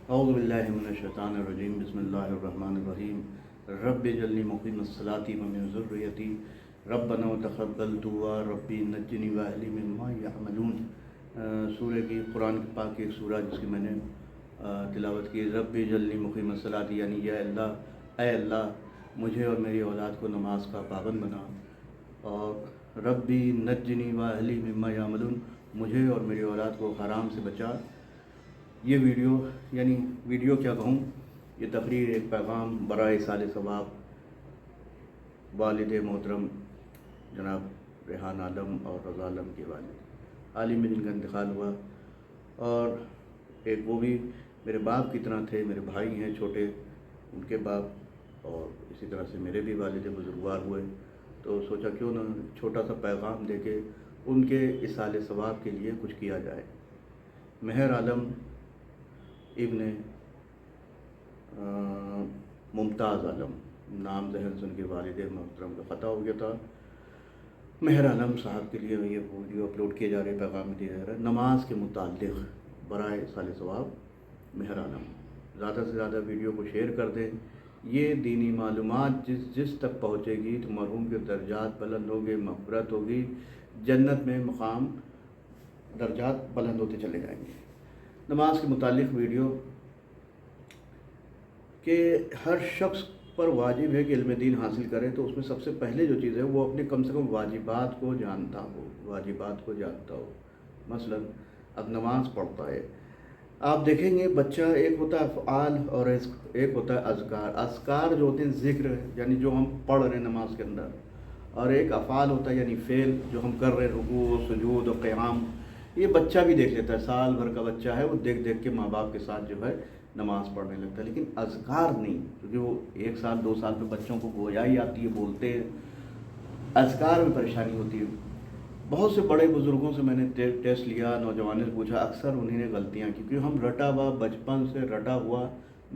اعوذ باللہ من الشیطان الرجیم بسم اللہ الرحمن الرحیم رب اجعلنی مقیم الصلاۃ ومن ذریتی ربنا وتقبل دعا ربی نجنی واہلی مما یعملون۔ سورہ کی قرآن پاک کی ایک سورہ جس کی میں نے تلاوت کی، رب اجعلنی مقیم الصلاۃ، یعنی یا اللہ، اے اللہ مجھے اور میری اولاد کو نماز کا پابند بنا، اور ربی نجنی واہلی مما یعملون، مجھے اور میری اولاد کو حرام سے بچا۔ یہ ویڈیو کیا کہوں، یہ تقریر ایک پیغام برائے ایصال ثواب والد محترم جناب ریحان عالم اور رضا عالم کے والد عالم میں جن کا انتقال ہوا، اور ایک وہ بھی میرے باپ کی طرح تھے، میرے بھائی ہیں چھوٹے، ان کے باپ، اور اسی طرح سے میرے بھی والد بزرگوار ہوئے، تو سوچا کیوں نہ چھوٹا سا پیغام دے کے ان کے ایصال ثواب کے لیے کچھ کیا جائے۔ مہر عالم ابن ممتاز عالم، نام ذہن سے ان کے والد محترم کا خطا ہو گیا تھا۔ مہر عالم صاحب کے لیے یہ ویڈیو اپلوڈ کیے جا رہے، پیغام دیا جا رہا ہے نماز کے متعلق برائے ایصال ثواب مہر عالم۔ زیادہ سے زیادہ ویڈیو کو شیئر کر دیں، یہ دینی معلومات جس تک پہنچے گی تو مرحوم کے درجات بلند ہوں گے، مغفرت ہوگی، جنت میں مقام درجات بلند ہوتے چلے جائیں گے۔ نماز کے متعلق ویڈیو کہ ہر شخص پر واجب ہے کہ علم دین حاصل کرے، تو اس میں سب سے پہلے جو چیز ہے وہ اپنے کم سے کم واجبات کو جانتا ہو۔ مثلا اب نماز پڑھتا ہے، آپ دیکھیں گے بچہ، ایک ہوتا ہے افعال اور ایک ہوتا ہے اذکار۔ اذکار جو ہوتے ہیں ذکر، یعنی جو ہم پڑھ رہے ہیں نماز کے اندر، اور ایک افعال ہوتا ہے یعنی فعل جو ہم کر رہے ہیں، رکوع سجود اور قیام۔ یہ بچہ بھی دیکھ لیتا ہے، سال بھر کا بچہ ہے، وہ دیکھ دیکھ کے ماں باپ کے ساتھ جو ہے نماز پڑھنے لگتا ہے، لیکن اذکار نہیں، کیونکہ وہ 1 سال 2 سال پہ بچوں کو گویائی آتی ہے، بولتے ہیں، اذکار میں پریشانی ہوتی ہے۔ بہت سے بڑے بزرگوں سے میں نے ٹیسٹ لیا، نوجوانوں سے پوچھا، اکثر انہیں نے غلطیاں کی، کیونکہ ہم رٹا ہوا، بچپن سے رٹا ہوا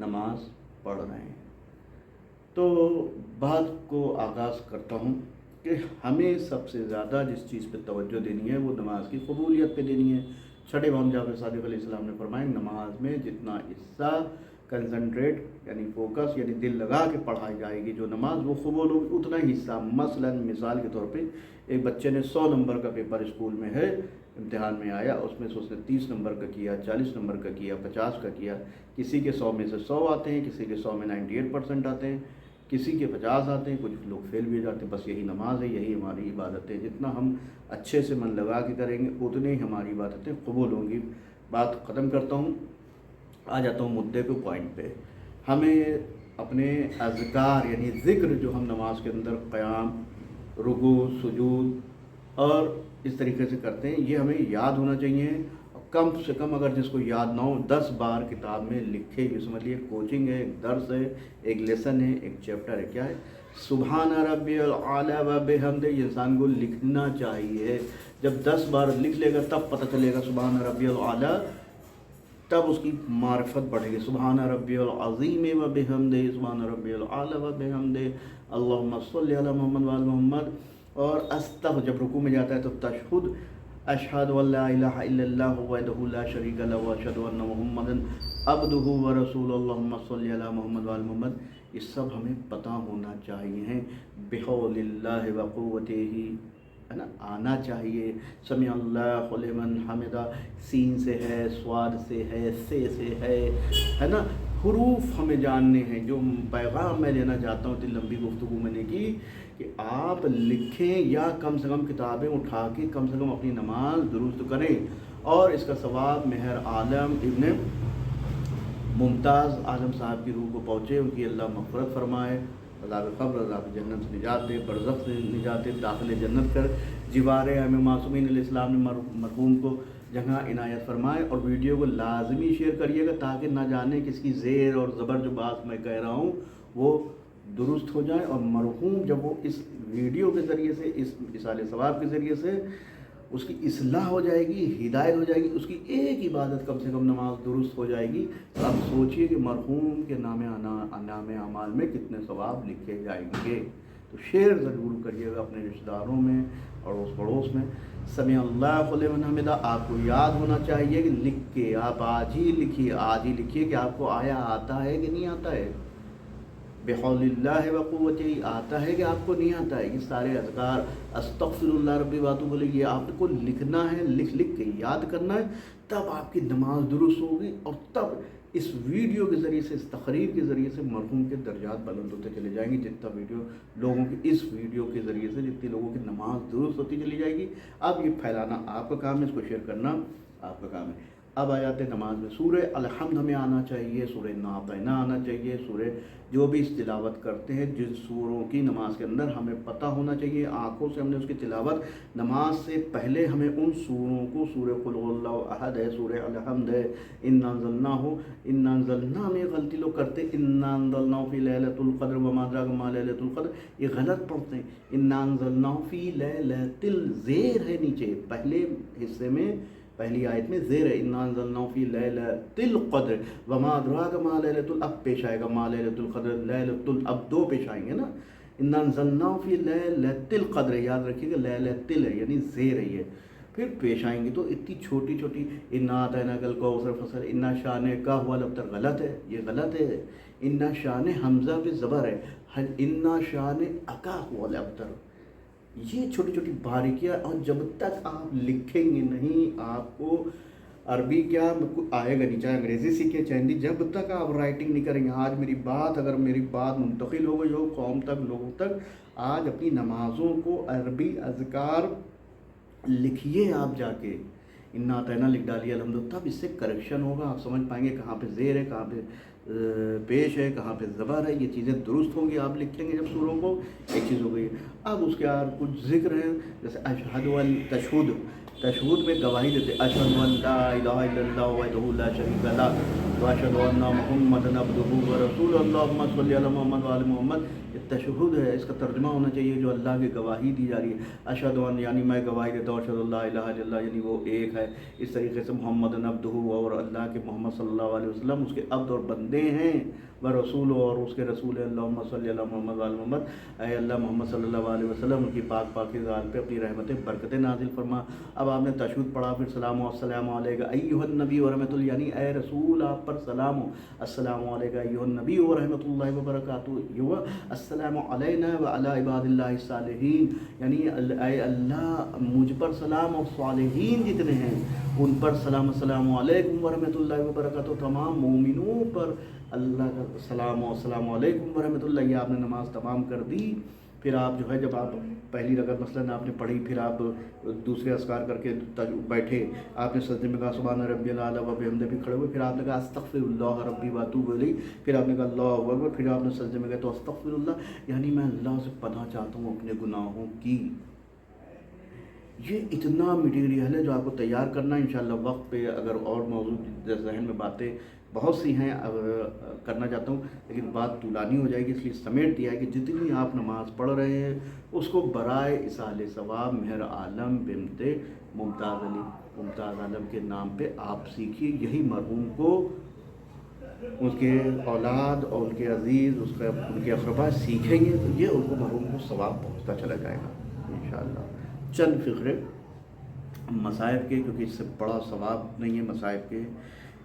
نماز پڑھ رہے ہیں۔ تو بات کو آغاز کرتا ہوں کہ ہمیں سب سے زیادہ جس چیز پہ توجہ دینی ہے وہ نماز کی قبولیت پہ دینی ہے۔ چھٹے امام جعفر صادق علیہ السلام نے فرمایا، نماز میں جتنا حصہ کنسنٹریٹ یعنی فوکس یعنی دل لگا کے پڑھائی جائے گی جو نماز، وہ قبول ہوگی اتنا ہی حصہ۔ مثال کے طور پہ ایک بچے نے 100 نمبر کا پیپر اسکول میں ہے، امتحان میں آیا، اس میں سے اس نے 30 نمبر کا کیا، 40 نمبر کا کیا، 50 کا کیا، کسی کے 100 میں سے 100 آتے ہیں، کسی کے 100 میں 98% آتے ہیں، کسی کے 50 آتے ہیں، کچھ لوگ فیل بھی ہو جاتے ہیں۔ بس یہی نماز ہے، یہی ہماری عبادت ہے، جتنا ہم اچھے سے من لگا کے کریں گے اتنے ہی ہماری عبادتیں قبول ہوں گی۔ بات ختم کرتا ہوں، آ جاتا ہوں مدعے پہ، پوائنٹ پہ۔ ہمیں اپنے اذکار یعنی ذکر جو ہم نماز کے اندر قیام، رکوع سجود اور اس طریقے سے کرتے ہیں، یہ ہمیں یاد ہونا چاہیے۔ کم سے کم اگر جس کو یاد نہ ہو 10 بار کتاب میں لکھے، یہ سمجھ لیے کوچنگ ہے، ایک درس ہے، ایک لیسن ہے، ایک چیپٹر ہے۔ کیا ہے؟ سبحان ربی الاعلی و بحمدہ، یہ انسان کو لکھنا چاہیے۔ جب 10 بار لکھ لے گا تب پتہ چلے گا سبحان ربی الاعلی، تب اس کی معرفت بڑھے گی۔ سبحان ربی العظیم و بحمدہ، سبحان ربی الاعلی و بحمدہ، اللہم صلی علی محمد و آل محمد۔ اور جب رکوع میں جاتا ہے تو تشہد، اشہد ان لا الہ الا اللہ وحدہ لا شریک لہ واشہد ان محمدا عبدہ ورسولہ، اللہم صلی علی محمد و آل محمد۔ یہ سب ہمیں پتہ ہونا چاہیے، بحول اللہ و قوتہ، ہے نا، آنا چاہیے۔ سمع اللہ لمن حمدہ، سین سے ہے، صاد سے ہے، سے ہے نا، حروف ہمیں جاننے ہیں۔ جو پیغام میں لینا چاہتا ہوں، اتنی لمبی گفتگو میں نے کی کہ آپ لکھیں یا کم سے کم کتابیں اٹھا کے کم سے کم اپنی نماز درست کریں، اور اس کا ثواب مہر عالم ابن ممتاز عالم صاحب کی روح کو پہنچے، ان کی اللہ مغفرت فرمائے، عذاب قبر، عذاب جنت سے نجات دے، برزخ سے نجات دے، داخل جنت کر، جوار ائمہ معصومین علیہ السلام نے مرحوم کو جگہ عنایت فرمائے۔ اور ویڈیو کو لازمی شیئر کریے گا تاکہ نہ جانے کس کی زیر اور زبر جو بات میں کہہ رہا ہوں وہ درست ہو جائے، اور مرحوم جب وہ اس ویڈیو کے ذریعے سے، اس ایصال ثواب کے ذریعے سے اس کی اصلاح ہو جائے گی، ہدایت ہو جائے گی، اس کی ایک عبادت کم سے کم نماز درست ہو جائے گی، تو آپ سوچئے کہ مرحوم کے نام اعمال میں کتنے ثواب لکھے جائیں گے۔ تو شیئر ضرور کریے گا اپنے رشتہ داروں میں، اڑوس پڑوس میں۔ سمع اللہ لمن حمدہ آپ کو یاد ہونا چاہیے کہ لکھ کے آپ آج ہی لکھیے کہ آپ کو آیا آتا ہے کہ نہیں آتا ہے، بحول اللہ و قوتہ آتا ہے کہ آپ کو نہیں آتا ہے۔ یہ سارے اذکار استغفر اللہ ربی واتوب الیہ یہ آپ کو لکھنا ہے، لکھ کے یاد کرنا ہے، تب آپ کی نماز درست ہوگی، اور تب اس ویڈیو کے ذریعے سے، اس تقریر کے ذریعے سے مرحوم کے درجات بلند ہوتے چلے جائیں گے۔ جتنا ویڈیو لوگوں کی اس ویڈیو کے ذریعے سے جتنی لوگوں کی نماز درست ہوتی چلی جائے گی، اب یہ پھیلانا آپ کا کام ہے، اس کو شیئر کرنا آپ کا کام ہے۔ اب آ جاتے نماز میں، سورہ الحمد ہمیں آنا چاہیے، سورہ انا اعطیناک آنا چاہیے، سورہ جو بھی اس تلاوت کرتے ہیں جن سوروں کی نماز کے اندر ہمیں پتہ ہونا چاہیے، آنکھوں سے ہم نے اس کی تلاوت نماز سے پہلے ہمیں ان سوروں کو، سورہ قل هو اللہ احد ہے، سورہ الحمد ہے، انا انزلناہ میں غلطی لوگ کرتے، انا انزلناہ فی لیلۃ القدر وما ادراک ما لیلۃ القدر، یہ غلط پڑھتے ہیں۔ انا انزلناہ فی لیلۃ زیر ہے نیچے پہلے حصے میں، پہلی آیت میں زیر ہے، انا انزلناہ فی لیلۃ القدر وما ادراک ما لیلۃ اب پیش آئے گا، ما لیلۃ القدر لیلۃ اب دو پیش آئیں گے نا، انا انزلناہ فی لیلۃ القدر یاد رکھیے گا، لیلۃ ہے یعنی زیر ہے یہ، پھر پیش آئیں گے تو اتنی چھوٹی چھوٹی، انا اعطیناک الکوثر فصل انا شانک هو الابتر، غلط ہے، یہ غلط ہے، انا شان حمزہ پہ زبر ہے، انا شان اکا هو الابتر، یہ چھوٹی چھوٹی باریکیاں، اور جب تک آپ لکھیں گے نہیں آپ کو عربی کیا آئے گا نہیں، چاہے انگریزی سیکھیں چاہے ہندی، جب تک آپ رائٹنگ نہیں کریں گے۔ آج میری بات، اگر میری بات منتقل ہو گئی ہو قوم تک، لوگوں تک، آج اپنی نمازوں کو عربی اذکار لکھیے، آپ جا کے انا اعطیناک لکھ ڈالیے الحمد، تب اس سے کریکشن ہوگا، آپ سمجھ پائیں گے کہاں پہ زیر ہے، کہاں پہ پیش ہے، کہاں پہ زبر ہے، یہ چیزیں درست ہوں گی آپ لکھیں گے جب سوروں کو، ایک چیز ہو گئی۔ اب اس کے بعد کچھ ذکر ہیں، جیسے اشہد تشہد میں گواہی دیتے، اشہد ان لا الہ الا اللہ وحدہ لا شریک لہ واشہد ان محمدا عبدہ ورسولہ اللہم صلی علی محمد وآل محمد، یہ تشہد ہے، اس کا ترجمہ ہونا چاہیے جو اللہ کی گواہی دی جا رہی ہے۔ اشہد ان یعنی میں گواہی دیتا ہوں، اشہد اللہ الہ الا اللہ یعنی وہ ایک ہے، اس طریقے سے محمد عبدہ، اور اللہ کے محمد صلی اللہ علیہ وسلم اس کے عبد اور بندے ہیں، ورسول اور اس کے رسول ہیں، اللہم صلی علی محمد وآل محمد، اے اللہ محمد صلی اللہ علیہ وسلم کی پاک ذات پہ اپنی رحمتیں برکتیں نازل فرما۔ اب آپ نے تشہد پڑھا، پھر سلام و السلام علیکہ ایھا النبی ورحمۃ اللہ، یعنی اے رسول آپ پر سلام ہو، السلام علیکہ ایھا النبی ورحمۃ اللہ وبرکاتہ، السلام علینا وعلی عباد اللہ الصالحین، یعنی اے اللہ مجھ پر سلام، اور صالحین جتنے ہیں ان پر سلام، السلام علیکم ورحمۃ اللہ وبرکاتہ، تمام مومنوں پر اللہ کا سلام، و السلام علیکم ورحمۃ اللہ۔ یہ آپ نے نماز تمام کر دی، پھر آپ جو ہے جب آپ پہلی رکعت مثلاً آپ نے پڑھی، پھر آپ دوسرے اذکار کر کے بیٹھے، آپ نے سجدے میں کہا سبحان ربی الاعلیٰ وبحمدہ، بھی کھڑے ہوئے، پھر آپ نے کہا استغفر اللہ ربی واتوب الیہ، پھر آپ نے کہا اللہ اکبر، پھر آپ نے سجدے میں کہا تو استغفر اللہ، یعنی میں اللہ سے پناہ چاہتا ہوں اپنے گناہوں کی۔ یہ اتنا مٹیریل ہے جو آپ کو تیار کرنا ہے انشاءاللہ وقت پہ، اگر اور موضوع ذہن میں باتیں بہت سی ہیں کرنا چاہتا ہوں، لیکن بات طولانی ہو جائے گی، اس لیے سمیٹ دیا ہے کہ جتنی آپ نماز پڑھ رہے ہیں اس کو برائے اصال ثواب مہر عالم بنت ممتاز عالم کے نام پہ آپ سیکھیے، یہی مرحوم کو اس کے اولاد اور ان کے عزیز ان کے اقربا سیکھیں گے تو یہ ان کو مرحوم کو ثواب پہنچتا چلا جائے گا انشاءاللہ۔ چند فقرے مصائب کے، کیونکہ اس سے بڑا ثواب نہیں ہے مصائب کے،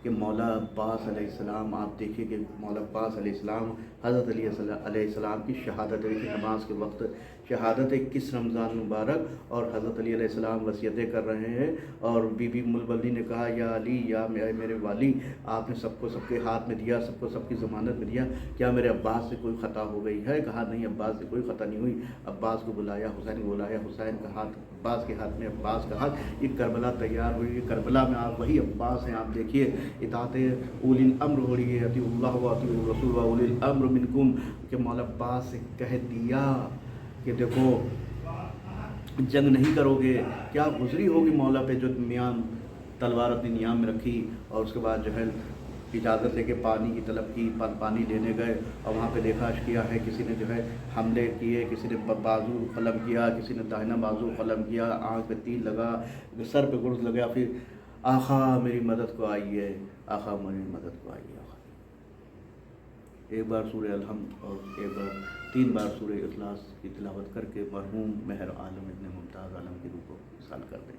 کہ مولا عباس علیہ السلام، آپ دیکھیے کہ مولا عباس علیہ السلام حضرت علی علیہ السلام کی شہادت کی نماز کے وقت شہادت 21 رمضان مبارک، اور حضرت علی علیہ السلام وصیتیں کر رہے ہیں، اور بی بی ام البلدی نے کہا یا علی، یا میرے والی، آپ نے سب کو سب کے ہاتھ میں دیا، سب کو سب کی ضمانت میں دیا، کیا میرے عباس سے کوئی خطا ہو گئی ہے؟ کہا نہیں، عباس سے کوئی خطا نہیں ہوئی۔ عباس کو بلایا، حسین کو بلایا، حسین کا ہاتھ عباس کے ہاتھ میں، عباس کا ہاتھ، یہ کربلا تیار ہوئی ہے، کربلا میں آپ وہی عباس ہیں، آپ دیکھیے اطاعت اولی الامر ہو رہی ہے، اطیعوا اللہ و اطیعوا الرسول و اولی الامر منکم، کہ مولا عباس سے کہہ دیا کہ دیکھو جنگ نہیں کرو گے، کیا گزری ہوگی مولا پہ جو میان تلوار اپنی نیام میں رکھی، اور اس کے بعد جو ہے اجازت لے کے پانی کی طلب کی، پانی لینے گئے، اور وہاں پہ دیکھا کیا ہے کسی نے جو ہے حملے کیے، کسی نے بازو قلم کیا، کسی نے داہنا بازو قلم کیا، آنکھ پہ تیر لگا، سر پہ گرز لگا، پھر آقا میری مدد کو آئیے، آقا میری مدد کو آئیے، آقا۔ ایک بار سورہ الحمد اور ایک بار 3 بار سورہ اخلاص کی تلاوت کر کے مرحوم مہر عالم ابن ممتاز عالم کی روح کو وصال کر دیں۔